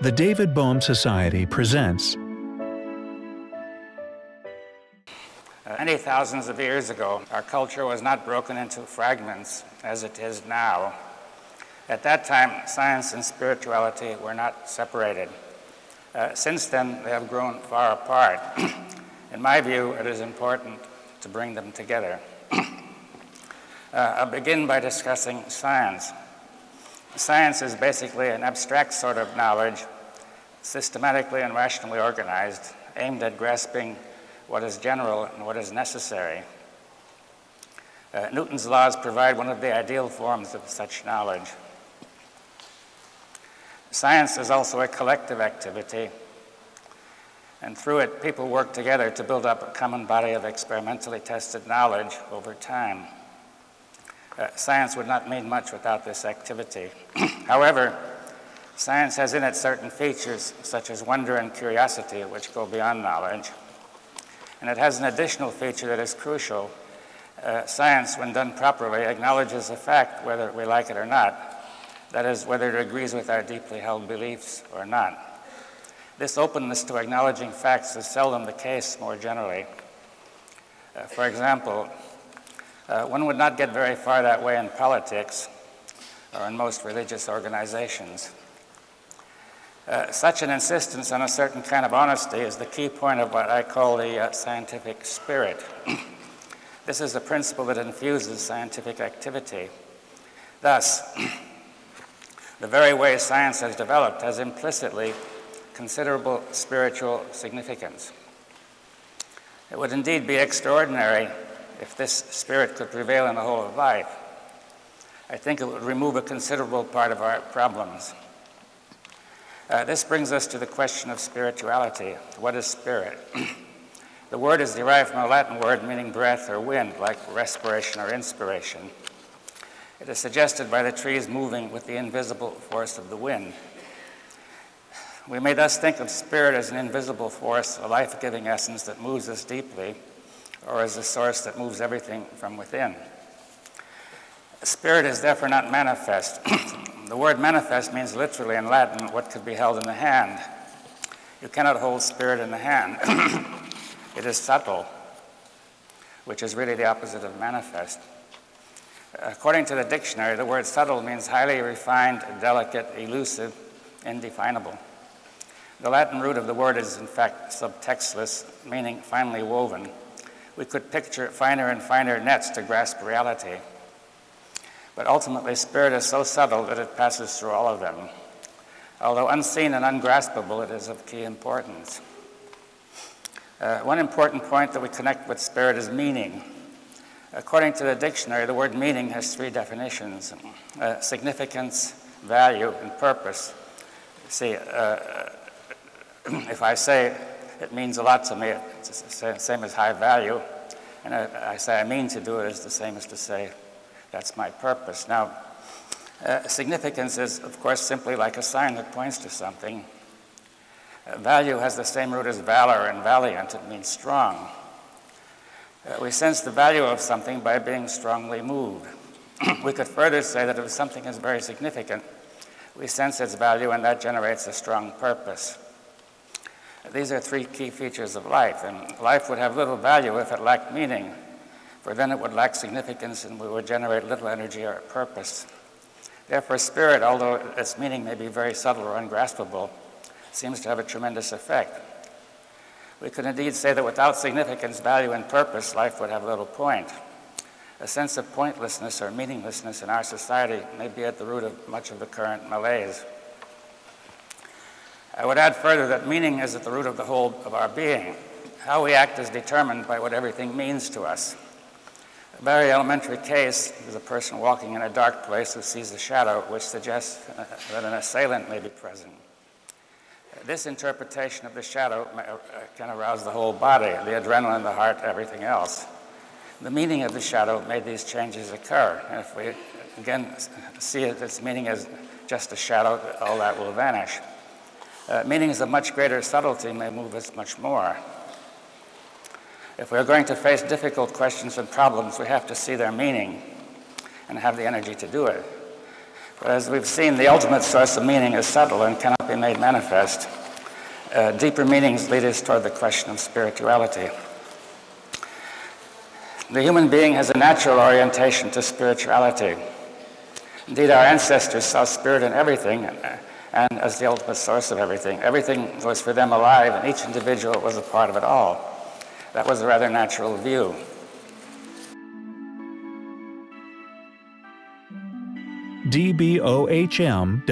The David Bohm Society presents. Many thousands of years ago, our culture was not broken into fragments as it is now. At that time, science and spirituality were not separated. Since then, they have grown far apart. In my view, it is important to bring them together. I'll begin by discussing science. Science is basically an abstract sort of knowledge, systematically and rationally organized, aimed at grasping what is general and what is necessary. Newton's laws provide one of the ideal forms of such knowledge. Science is also a collective activity, and through it, people work together to build up a common body of experimentally tested knowledge over time. Science would not mean much without this activity. However, science has in it certain features, such as wonder and curiosity, which go beyond knowledge. And it has an additional feature that is crucial. Science, when done properly, acknowledges a fact, whether we like it or not. That is, whether it agrees with our deeply held beliefs or not. This openness to acknowledging facts is seldom the case more generally. For example, one would not get very far that way in politics or in most religious organizations. Such an insistence on a certain kind of honesty is the key point of what I call the scientific spirit. This is a principle that infuses scientific activity. Thus, the very way science has developed has implicitly considerable spiritual significance. It would indeed be extraordinary if this spirit could prevail in the whole of life. I think it would remove a considerable part of our problems. This brings us to the question of spirituality. What is spirit? The word is derived from a Latin word meaning breath or wind, like respiration or inspiration. It is suggested by the trees moving with the invisible force of the wind. We may thus think of spirit as an invisible force, a life-giving essence that moves us deeply, or as a source that moves everything from within. Spirit is therefore not manifest. The word manifest means literally in Latin what could be held in the hand. You cannot hold spirit in the hand. It is subtle, which is really the opposite of manifest. According to the dictionary, the word subtle means highly refined, delicate, elusive, indefinable. The Latin root of the word is in fact subtextless, meaning finely woven. We could picture finer and finer nets to grasp reality. But ultimately, spirit is so subtle that it passes through all of them. Although unseen and ungraspable, it is of key importance. One important point that we connect with spirit is meaning. According to the dictionary, the word meaning has three definitions: significance, value, and purpose. See, if I say it means a lot to me, it's the same as high value, and I say I mean to do it is the same as to say that's my purpose. Now, significance is, of course, simply like a sign that points to something. Value has the same root as valor and valiant. It means strong. We sense the value of something by being strongly moved. We could further say that if something is very significant, we sense its value, and that generates a strong purpose. These are three key features of life, and life would have little value if it lacked meaning, for then it would lack significance and we would generate little energy or purpose. Therefore, spirit, although its meaning may be very subtle or ungraspable, seems to have a tremendous effect. We could indeed say that without significance, value, and purpose, life would have little point. A sense of pointlessness or meaninglessness in our society may be at the root of much of the current malaise. I would add further that meaning is at the root of the whole of our being. How we act is determined by what everything means to us. A very elementary case is a person walking in a dark place who sees a shadow which suggests that an assailant may be present. This interpretation of the shadow can arouse the whole body, the adrenaline, the heart, everything else. The meaning of the shadow made these changes occur. And if we, again, see its meaning as just a shadow, all that will vanish. Meanings of much greater subtlety may move us much more. If we're going to face difficult questions and problems, we have to see their meaning and have the energy to do it. But as we've seen, the ultimate source of meaning is subtle and cannot be made manifest. Deeper meanings lead us toward the question of spirituality. The human being has a natural orientation to spirituality. Indeed, our ancestors saw spirit in everything, and as the ultimate source of everything. Everything was for them alive, and each individual was a part of it all. That was a rather natural view. dbohm.com